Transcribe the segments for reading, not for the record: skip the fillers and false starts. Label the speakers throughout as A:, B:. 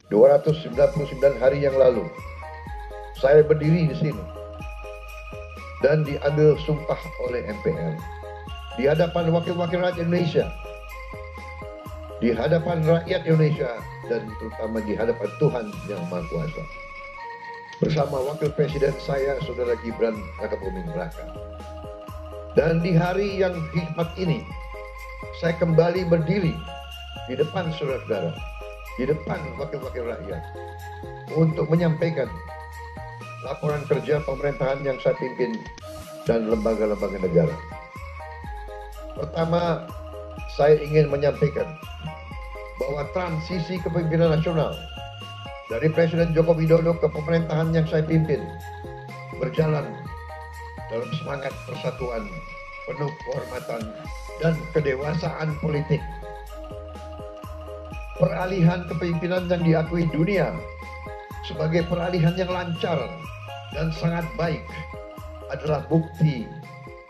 A: 299 hari yang lalu, saya berdiri di sini dan diambil sumpah oleh MPR di hadapan wakil-wakil rakyat Indonesia, di hadapan rakyat Indonesia, dan terutama di hadapan Tuhan Yang Maha Kuasa. Bersama Wakil Presiden saya, Saudara Gibran Rakabuming Raka. Dan di hari yang hikmat ini, saya kembali berdiri di depan saudara-saudara, di depan wakil-wakil rakyat, untuk menyampaikan laporan kerja pemerintahan yang saya pimpin dan lembaga-lembaga negara. Pertama, saya ingin menyampaikan bahwa transisi kepemimpinan nasional dari Presiden Joko Widodo ke pemerintahan yang saya pimpin berjalan dalam semangat persatuan, penuh kehormatan dan kedewasaan politik. Peralihan kepemimpinan yang diakui dunia sebagai peralihan yang lancar dan sangat baik adalah bukti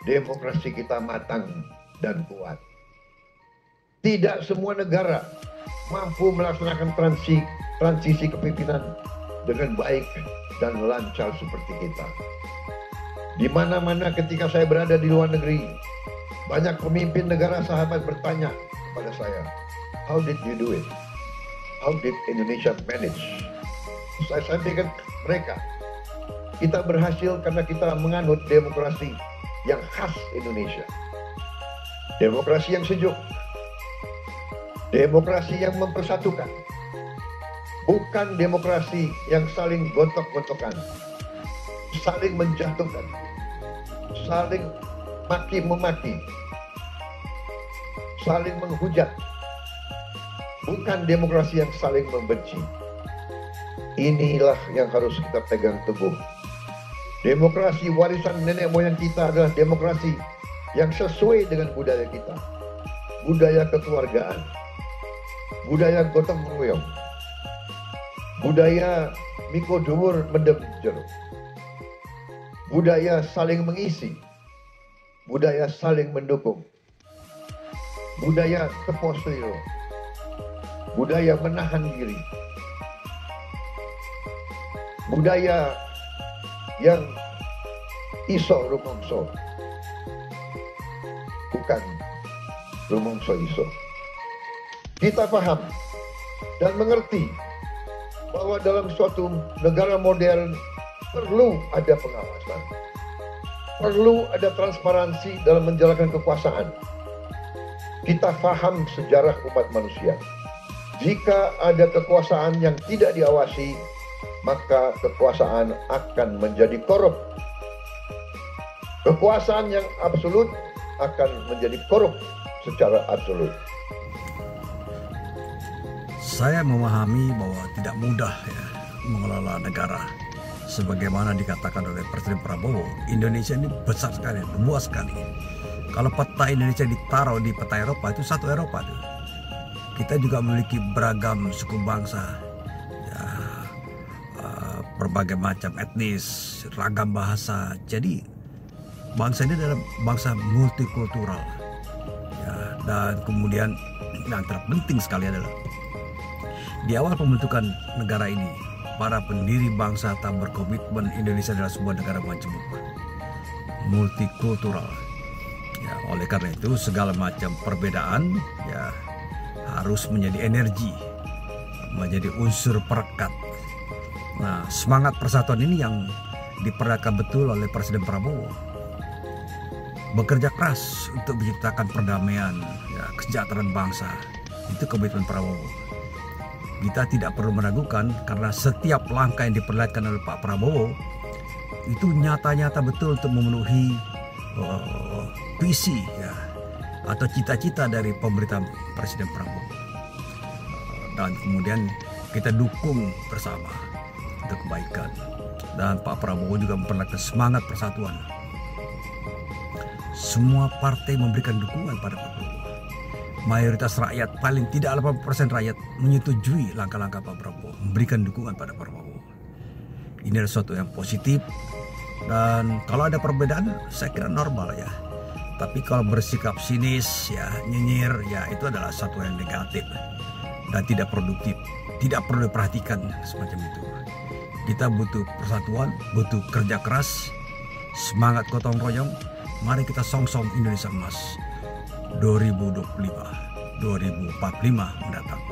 A: demokrasi kita matang dan kuat. Tidak semua negara mampu melaksanakan transisi kepemimpinan dengan baik dan lancar seperti kita. Di mana-mana ketika saya berada di luar negeri, banyak pemimpin negara sahabat bertanya kepada saya, "How did you do it? How did Indonesia manage?" Saya sampaikan ke mereka, kita berhasil karena kita menganut demokrasi yang khas Indonesia. Demokrasi yang sejuk, demokrasi yang mempersatukan, bukan demokrasi yang saling gontok-gontokan, saling menjatuhkan, saling maki-memaki, saling menghujat. Bukan demokrasi yang saling membenci. Inilah yang harus kita pegang teguh. Demokrasi warisan nenek moyang kita adalah demokrasi yang sesuai dengan budaya kita. Budaya kekeluargaan, budaya gotong royong, budaya miko dhuwur mendem jero, budaya saling mengisi, budaya saling mendukung, budaya teposliro, budaya menahan diri, budaya yang iso rumongso, bukan rumongso iso. Kita paham dan mengerti bahwa dalam suatu negara modern perlu ada pengawasan, perlu ada transparansi dalam menjalankan kekuasaan. Kita paham sejarah umat manusia. Jika ada kekuasaan yang tidak diawasi, maka kekuasaan akan menjadi korup. Kekuasaan yang absolut akan menjadi korup secara absolut.
B: Saya memahami bahwa tidak mudah ya mengelola negara. Sebagaimana dikatakan oleh Presiden Prabowo, Indonesia ini besar sekali, luas sekali. Kalau peta Indonesia ditaruh di peta Eropa, itu satu Eropa tuh. Kita juga memiliki beragam suku bangsa, ya, berbagai macam etnis, ragam bahasa. Jadi bangsa ini adalah bangsa multikultural. Ya, dan kemudian yang terpenting sekali adalah di awal pembentukan negara ini, para pendiri bangsa tak berkomitmen Indonesia adalah sebuah negara majemuk, multikultural. Ya, oleh karena itu segala macam perbedaan ya harus menjadi energi, menjadi unsur perekat. Nah, semangat persatuan ini yang diperlihatkan betul oleh Presiden Prabowo. Bekerja keras untuk menciptakan perdamaian, ya, kesejahteraan bangsa. Itu komitmen Prabowo. Kita tidak perlu meragukan karena setiap langkah yang diperlihatkan oleh Pak Prabowo itu nyata-nyata betul untuk memenuhi visi ya, atau cita-cita dari pemerintahan Presiden Prabowo. Dan kemudian kita dukung bersama untuk kebaikan. Dan Pak Prabowo juga memperlihatkan semangat persatuan. Semua partai memberikan dukungan pada Pak Prabowo. Mayoritas rakyat, paling tidak 80% rakyat menyetujui langkah-langkah Pak Prabowo, memberikan dukungan pada Pak Prabowo. Ini adalah sesuatu yang positif, dan kalau ada perbedaan saya kira normal ya. Tapi kalau bersikap sinis ya, nyinyir ya, itu adalah satu yang negatif. dan tidak produktif, tidak perlu diperhatikan semacam itu. Kita butuh persatuan, butuh kerja keras, semangat gotong royong. Mari kita song-song Indonesia Emas 2025, 2045 mendatang.